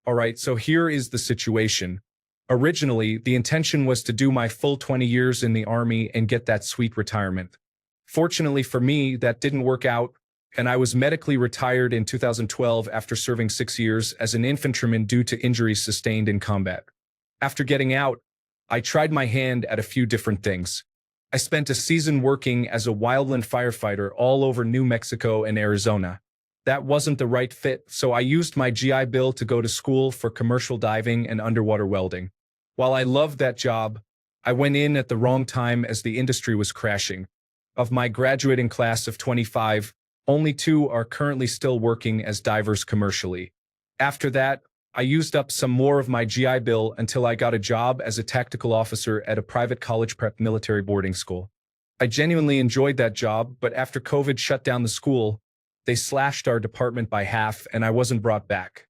Alright, so here is the situation. Originally, the intention was to do my full 20 years in the Army and get that sweet retirement. Fortunately for me, that didn't work out, and I was medically retired in 2012 after serving 6 years as an infantryman due to injuries sustained in combat. After getting out, I tried my hand at a few different things. I spent a season working as a wildland firefighter all over New Mexico and Arizona. That wasn't the right fit, so I used my GI Bill to go to school for commercial diving and underwater welding. While I loved that job, I went in at the wrong time as the industry was crashing. Of my graduating class of 25, only 2 are currently still working as divers commercially. After that, I used up some more of my GI Bill until I got a job as a tactical officer at a private college prep military boarding school. I genuinely enjoyed that job, but after COVID shut down the school, they slashed our department by half and I wasn't brought back.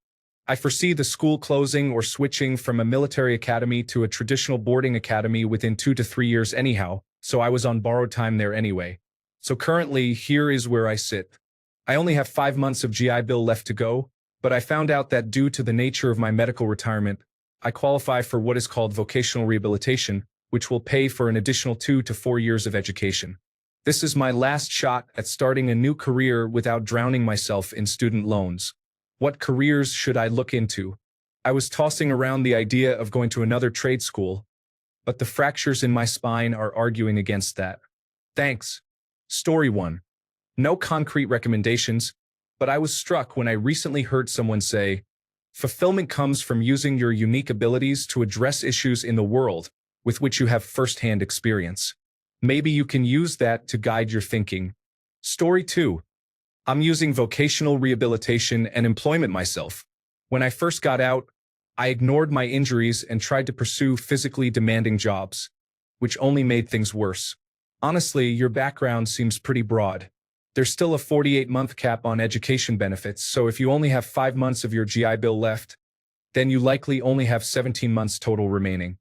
I foresee the school closing or switching from a military academy to a traditional boarding academy within 2 to 3 years anyhow, so I was on borrowed time there anyway. So currently, here is where I sit. I only have 5 months of GI Bill left to go, but I found out that due to the nature of my medical retirement, I qualify for what is called vocational rehabilitation, which will pay for an additional 2 to 4 years of education. This is my last shot at starting a new career without drowning myself in student loans. What careers should I look into? I was tossing around the idea of going to another trade school, but the fractures in my spine are arguing against that. Thanks. Story 1. No concrete recommendations, but I was struck when I recently heard someone say, fulfillment comes from using your unique abilities to address issues in the world with which you have first-hand experience. Maybe you can use that to guide your thinking. Story 2. I'm using vocational rehabilitation and employment myself. When I first got out, I ignored my injuries and tried to pursue physically demanding jobs, which only made things worse. Honestly, your background seems pretty broad. There's still a 48-month cap on education benefits, so if you only have 5 months of your GI Bill left, then you likely only have 17 months total remaining.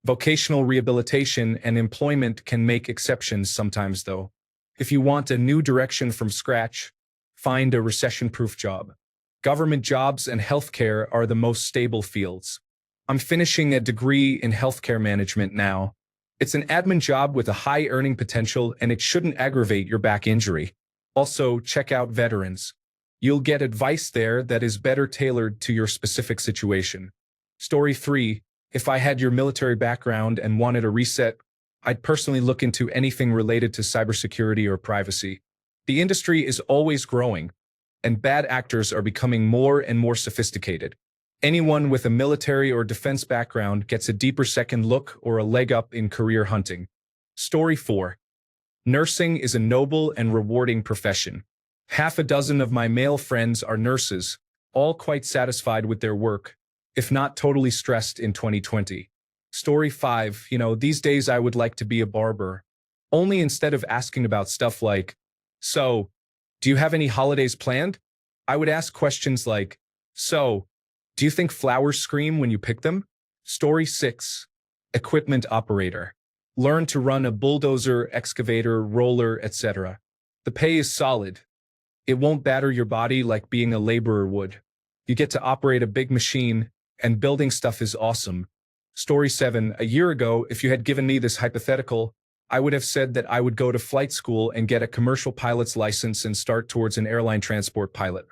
Vocational rehabilitation and employment can make exceptions sometimes, though. If you want a new direction from scratch, find a recession-proof job. Government jobs and healthcare are the most stable fields. I'm finishing a degree in healthcare management now. It's an admin job with a high earning potential and it shouldn't aggravate your back injury. Also, check out veterans. You'll get advice there that is better tailored to your specific situation. Story 3. If I had your military background and wanted a reset, I'd personally look into anything related to cybersecurity or privacy. The industry is always growing, and bad actors are becoming more and more sophisticated. Anyone with a military or defense background gets a deeper second look or a leg up in career hunting. Story 4. Nursing is a noble and rewarding profession. Half a dozen of my male friends are nurses, all quite satisfied with their work, if not totally stressed in 2020. Story 5. These days I would like to be a barber. Only instead of asking about stuff like, so, do you have any holidays planned? I would ask questions like, so, do you think flowers scream when you pick them? Story 6. Equipment operator. Learn to run a bulldozer, excavator, roller, etc. The pay is solid. It won't batter your body like being a laborer would. You get to operate a big machine, and building stuff is awesome. Story 7. A year ago, if you had given me this hypothetical, I would have said that I would go to flight school and get a commercial pilot's license and start towards an airline transport pilot.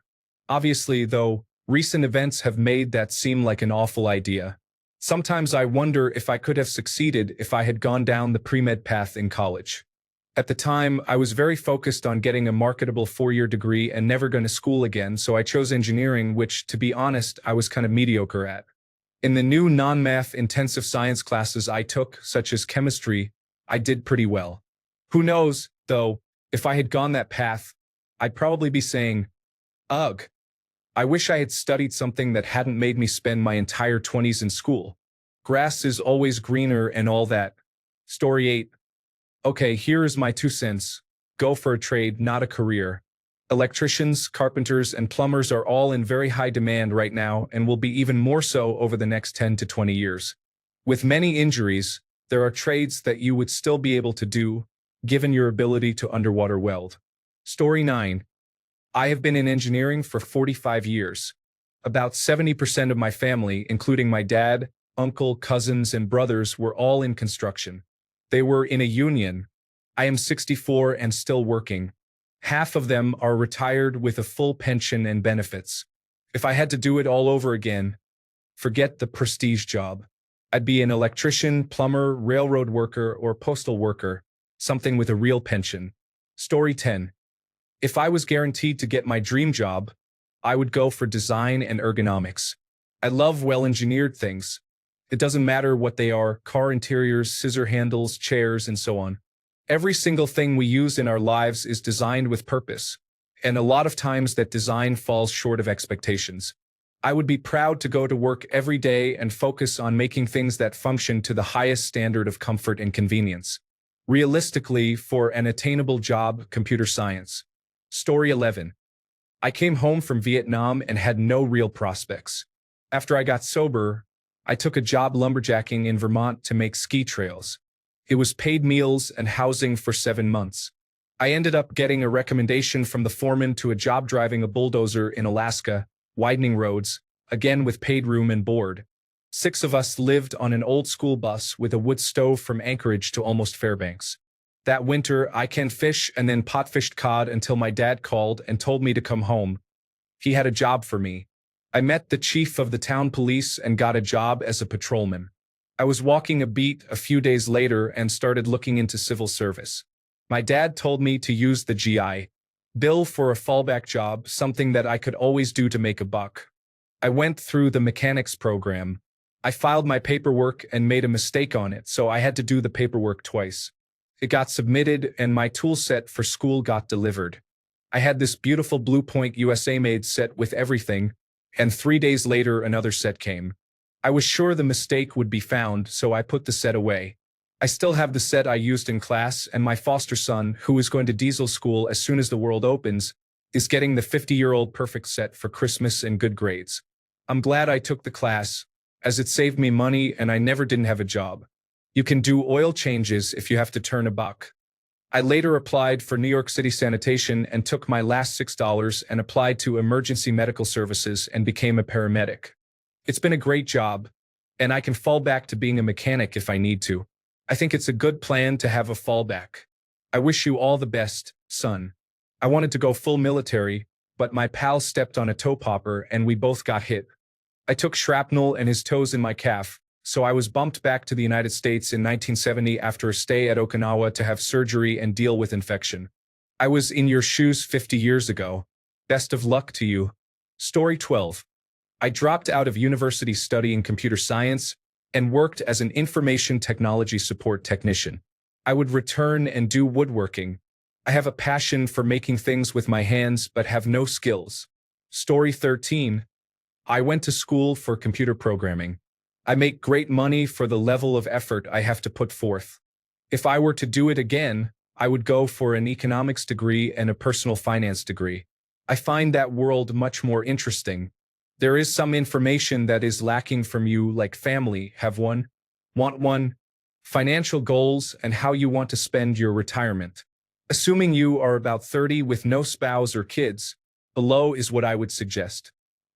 Obviously, though, recent events have made that seem like an awful idea. Sometimes I wonder if I could have succeeded if I had gone down the pre-med path in college. At the time, I was very focused on getting a marketable 4-year degree and never going to school again, so I chose engineering, which, to be honest, I was kind of mediocre at. In the new non-math intensive science classes I took, such as chemistry, I did pretty well. Who knows, though, if I had gone that path, I'd probably be saying, ugh, I wish I had studied something that hadn't made me spend my entire 20s in school. Grass is always greener and all that. Story 8. Okay, here is my 2 cents. Go for a trade, not a career. Electricians, carpenters, and plumbers are all in very high demand right now and will be even more so over the next 10 to 20 years. With many injuries, there are trades that you would still be able to do, given your ability to underwater weld. Story 9. I have been in engineering for 45 years. About 70% of my family, including my dad, uncle, cousins, and brothers, were all in construction. They were in a union. I am 64 and still working. Half of them are retired with a full pension and benefits. If I had to do it all over again, forget the prestige job. I'd be an electrician, plumber, railroad worker, or postal worker, something with a real pension. Story 10. If I was guaranteed to get my dream job, I would go for design and ergonomics. I love well-engineered things. It doesn't matter what they are: car interiors, scissor handles, chairs, and so on. Every single thing we use in our lives is designed with purpose, and a lot of times that design falls short of expectations. I would be proud to go to work every day and focus on making things that function to the highest standard of comfort and convenience. Realistically, for an attainable job, computer science. Story 11. I came home from Vietnam and had no real prospects. After I got sober, I took a job lumberjacking in Vermont to make ski trails. It was paid meals and housing for 7 months. I ended up getting a recommendation from the foreman to a job driving a bulldozer in Alaska, widening roads, again with paid room and board. 6 of us lived on an old school bus with a wood stove from Anchorage to almost Fairbanks. That winter, I canned fish and then pot-fished cod until my dad called and told me to come home. He had a job for me. I met the chief of the town police and got a job as a patrolman. I was walking a beat a few days later and started looking into civil service. My dad told me to use the GI Bill for a fallback job, something that I could always do to make a buck. I went through the mechanics program. I filed my paperwork and made a mistake on it, so I had to do the paperwork twice. It got submitted and my tool set for school got delivered. I had this beautiful Blue Point USA made set with everything, and 3 days later another set came. I was sure the mistake would be found, so I put the set away. I still have the set I used in class, and my foster son, who is going to diesel school as soon as the world opens, is getting the 50-year-old perfect set for Christmas and good grades. I'm glad I took the class, as it saved me money and I never didn't have a job. You can do oil changes if you have to turn a buck. I later applied for New York City sanitation and took my last $6 and applied to emergency medical services and became a paramedic. It's been a great job, and I can fall back to being a mechanic if I need to. I think it's a good plan to have a fallback. I wish you all the best, son. I wanted to go full military, but my pal stepped on a toe popper and we both got hit. I took shrapnel and his toes in my calf, so I was bumped back to the United States in 1970 after a stay at Okinawa to have surgery and deal with infection. I was in your shoes 50 years ago. Best of luck to you. Story 12. I dropped out of university studying computer science and worked as an information technology support technician. I would return and do woodworking. I have a passion for making things with my hands but have no skills. Story 13. I went to school for computer programming. I make great money for the level of effort I have to put forth. If I were to do it again, I would go for an economics degree and a personal finance degree. I find that world much more interesting. There is some information that is lacking from you, like family, have one, want one, financial goals, and how you want to spend your retirement. Assuming you are about 30 with no spouse or kids, below is what I would suggest.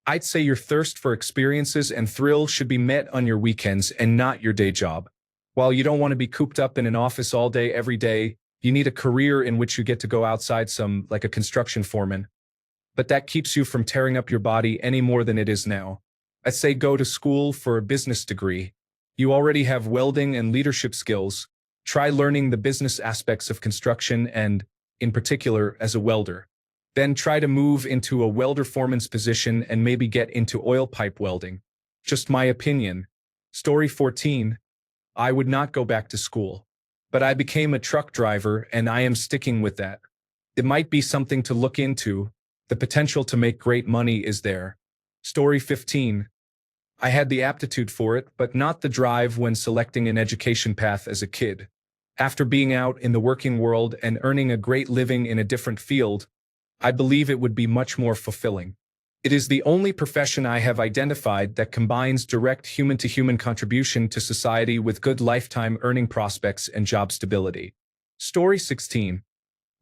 I'd say your thirst for experiences and thrill should be met on your weekends and not your day job. While you don't want to be cooped up in an office all day, every day, you need a career in which you get to go outside some, like a construction foreman. But that keeps you from tearing up your body any more than it is now. I'd say go to school for a business degree. You already have welding and leadership skills. Try learning the business aspects of construction and, in particular, as a welder. Then try to move into a welder foreman's position and maybe get into oil pipe welding. Just my opinion. Story 14. I would not go back to school. But I became a truck driver and I am sticking with that. It might be something to look into. The potential to make great money is there. Story 15. I had the aptitude for it, but not the drive when selecting an education path as a kid. After being out in the working world and earning a great living in a different field, I believe it would be much more fulfilling. It is the only profession I have identified that combines direct human-to-human contribution to society with good lifetime earning prospects and job stability. Story 16.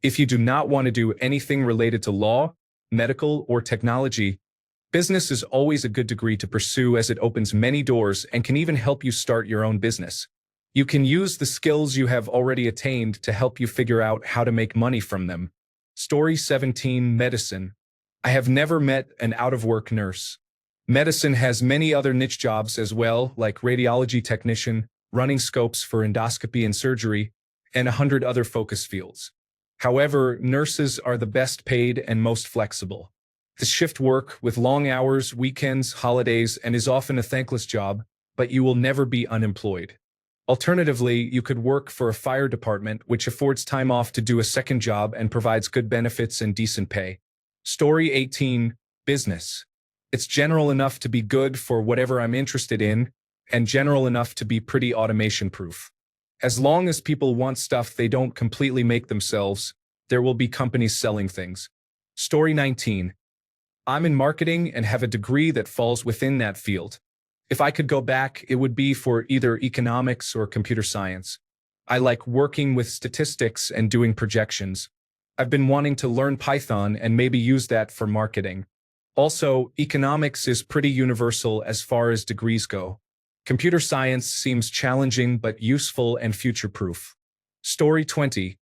If you do not want to do anything related to law, medical, or technology, Business is always a good degree to pursue as it opens many doors and can even help you start your own business. You can use the skills you have already attained to help you figure out how to make money from them. Story 17, Medicine. I have never met an out-of-work nurse. Medicine has many other niche jobs as well, like radiology technician, running scopes for endoscopy and surgery, and 100 other focus fields. However, nurses are the best paid and most flexible. The shift work with long hours, weekends, holidays, and is often a thankless job, but you will never be unemployed. Alternatively, you could work for a fire department, which affords time off to do a second job and provides good benefits and decent pay. Story 18, Business. It's general enough to be good for whatever I'm interested in, and general enough to be pretty automation-proof. As long as people want stuff they don't completely make themselves, there will be companies selling things. Story 19. I'm in marketing and have a degree that falls within that field. If I could go back, it would be for either economics or computer science. I like working with statistics and doing projections. I've been wanting to learn Python and maybe use that for marketing. Also, economics is pretty universal as far as degrees go. Computer science seems challenging but useful and future-proof. Story 20.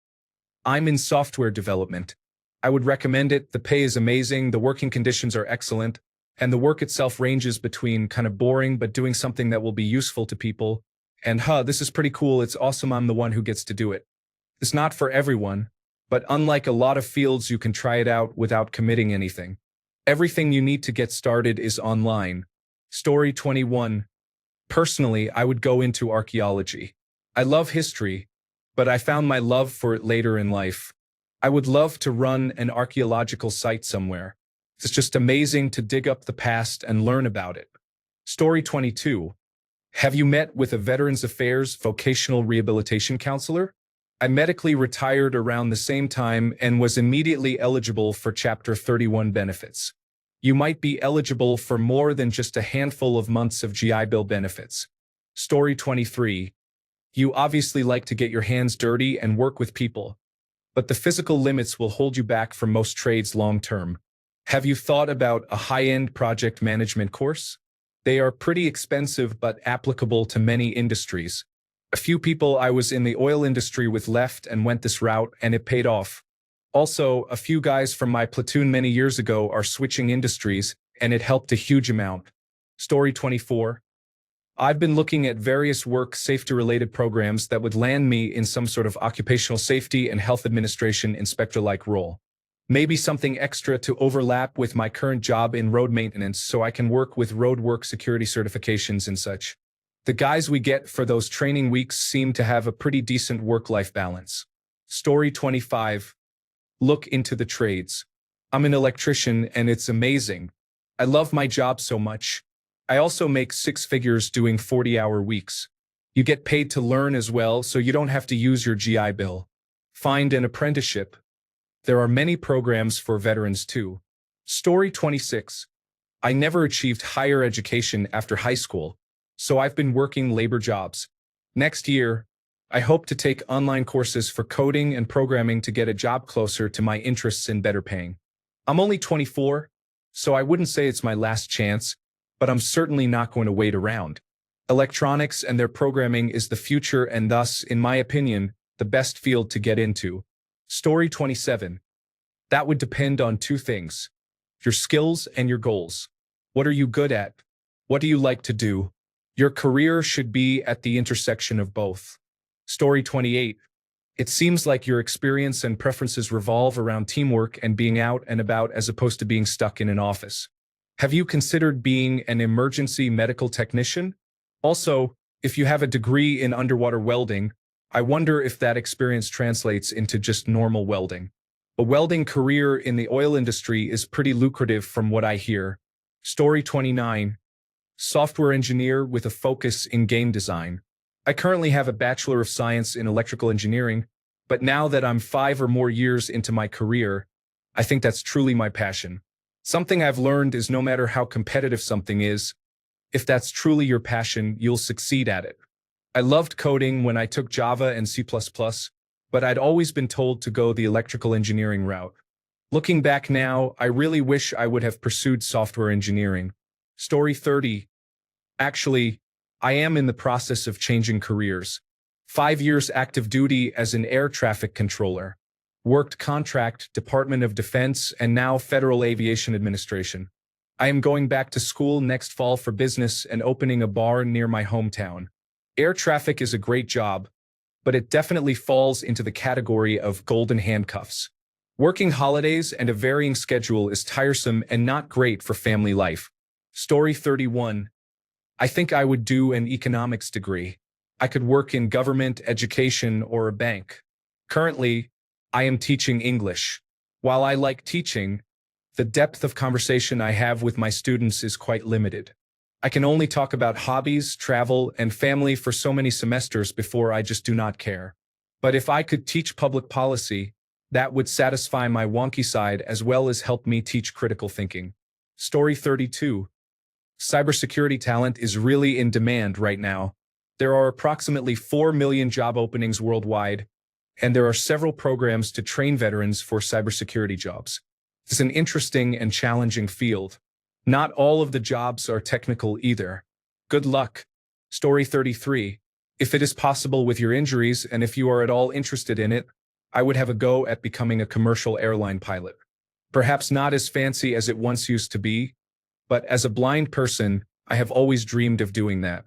I'm in software development. I would recommend it. The pay is amazing, the working conditions are excellent, and the work itself ranges between kind of boring but doing something that will be useful to people, and this is pretty cool, it's awesome, I'm the one who gets to do it. It's not for everyone, but unlike a lot of fields, you can try it out without committing anything. Everything you need to get started is online. Story 21. Personally, I would go into archaeology. I love history, but I found my love for it later in life. I would love to run an archaeological site somewhere. It's just amazing to dig up the past and learn about it. Story 22. Have you met with a Veterans Affairs vocational rehabilitation counselor? I medically retired around the same time and was immediately eligible for Chapter 31 benefits. You might be eligible for more than just a handful of months of GI Bill benefits. Story 23. You obviously like to get your hands dirty and work with people, but the physical limits will hold you back from most trades long-term. Have you thought about a high-end project management course? They are pretty expensive but applicable to many industries. A few people I was in the oil industry with left and went this route, and it paid off. Also, a few guys from my platoon many years ago are switching industries, and it helped a huge amount. Story 24. I've been looking at various work safety-related programs that would land me in some sort of occupational safety and health administration inspector-like role. Maybe something extra to overlap with my current job in road maintenance so I can work with roadwork security certifications and such. The guys we get for those training weeks seem to have a pretty decent work-life balance. Story 25. Look into the trades. I'm an electrician and it's amazing. I love my job so much. I also make 6 figures doing 40-hour weeks. You get paid to learn as well, so you don't have to use your GI Bill. Find an apprenticeship. There are many programs for veterans too. Story 26. I never achieved higher education after high school, so I've been working labor jobs. Next year, I hope to take online courses for coding and programming to get a job closer to my interests and better paying. I'm only 24, so I wouldn't say it's my last chance, but I'm certainly not going to wait around. Electronics and their programming is the future and thus, in my opinion, the best field to get into. Story 27. That would depend on 2 things: your skills and your goals. What are you good at? What do you like to do? Your career should be at the intersection of both. Story 28. It seems like your experience and preferences revolve around teamwork and being out and about as opposed to being stuck in an office. Have you considered being an emergency medical technician? Also, if you have a degree in underwater welding, I wonder if that experience translates into just normal welding. A welding career in the oil industry is pretty lucrative from what I hear. Story 29. Software engineer with a focus in game design. I currently have a Bachelor of Science in Electrical Engineering, but now that I'm 5 or more years into my career, I think that's truly my passion. Something I've learned is no matter how competitive something is, if that's truly your passion, you'll succeed at it. I loved coding when I took Java and C++, but I'd always been told to go the electrical engineering route. Looking back now, I really wish I would have pursued software engineering. Story 30. Actually, I am in the process of changing careers. 5 years active duty as an air traffic controller. Worked contract, Department of Defense, and now Federal Aviation Administration. I am going back to school next fall for business and opening a bar near my hometown. Air traffic is a great job, but it definitely falls into the category of golden handcuffs. Working holidays and a varying schedule is tiresome and not great for family life. Story 31. I think I would do an economics degree. I could work in government, education, or a bank. Currently, I am teaching English. While I like teaching, the depth of conversation I have with my students is quite limited. I can only talk about hobbies, travel, and family for so many semesters before I just do not care. But if I could teach public policy, that would satisfy my wonky side as well as help me teach critical thinking. Story 32. Cybersecurity talent is really in demand right now. There are approximately 4 million job openings worldwide, and there are several programs to train veterans for cybersecurity jobs. It's an interesting and challenging field. Not all of the jobs are technical either. Good luck. Story 33. If it is possible with your injuries and if you are at all interested in it, I would have a go at becoming a commercial airline pilot. Perhaps not as fancy as it once used to be, but as a blind person, I have always dreamed of doing that.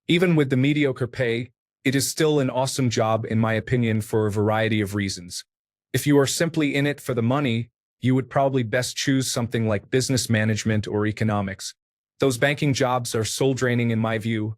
Even with the mediocre pay, it is still an awesome job in my opinion for a variety of reasons. If you are simply in it for the money, you would probably best choose something like business management or economics. Those banking jobs are soul-draining in my view,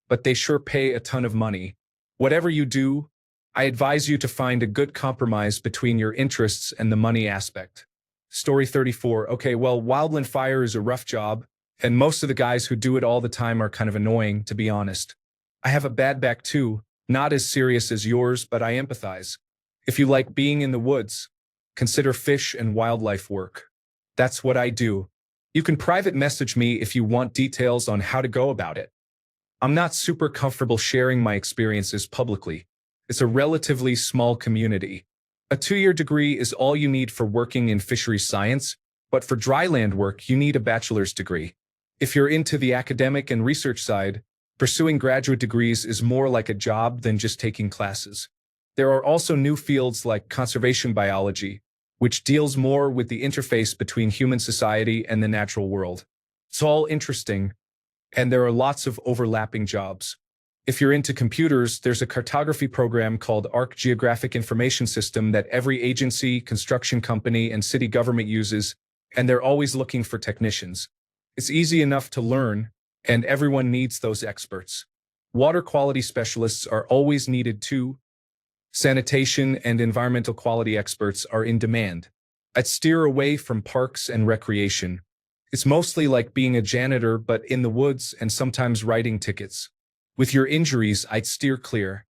but they sure pay a ton of money. Whatever you do, I advise you to find a good compromise between your interests and the money aspect. Story 34. Okay, well, wildland fire is a rough job, and most of the guys who do it all the time are kind of annoying, to be honest. I have a bad back too, not as serious as yours, but I empathize. If you like being in the woods, consider fish and wildlife work. That's what I do. You can private message me if you want details on how to go about it. I'm not super comfortable sharing my experiences publicly. It's a relatively small community. A 2-year degree is all you need for working in fisheries science, but for dryland work you need a bachelor's degree. If you're into the academic and research side, pursuing graduate degrees is more like a job than just taking classes. There are also new fields like conservation biology, which deals more with the interface between human society and the natural world. It's all interesting, and there are lots of overlapping jobs. If you're into computers, there's a cartography program called ARC Geographic Information System that every agency, construction company, and city government uses, and they're always looking for technicians. It's easy enough to learn, and everyone needs those experts. Water quality specialists are always needed too. Sanitation and environmental quality experts are in demand. I'd steer away from parks and recreation. It's mostly like being a janitor but in the woods and sometimes writing tickets. With your injuries, I'd steer clear.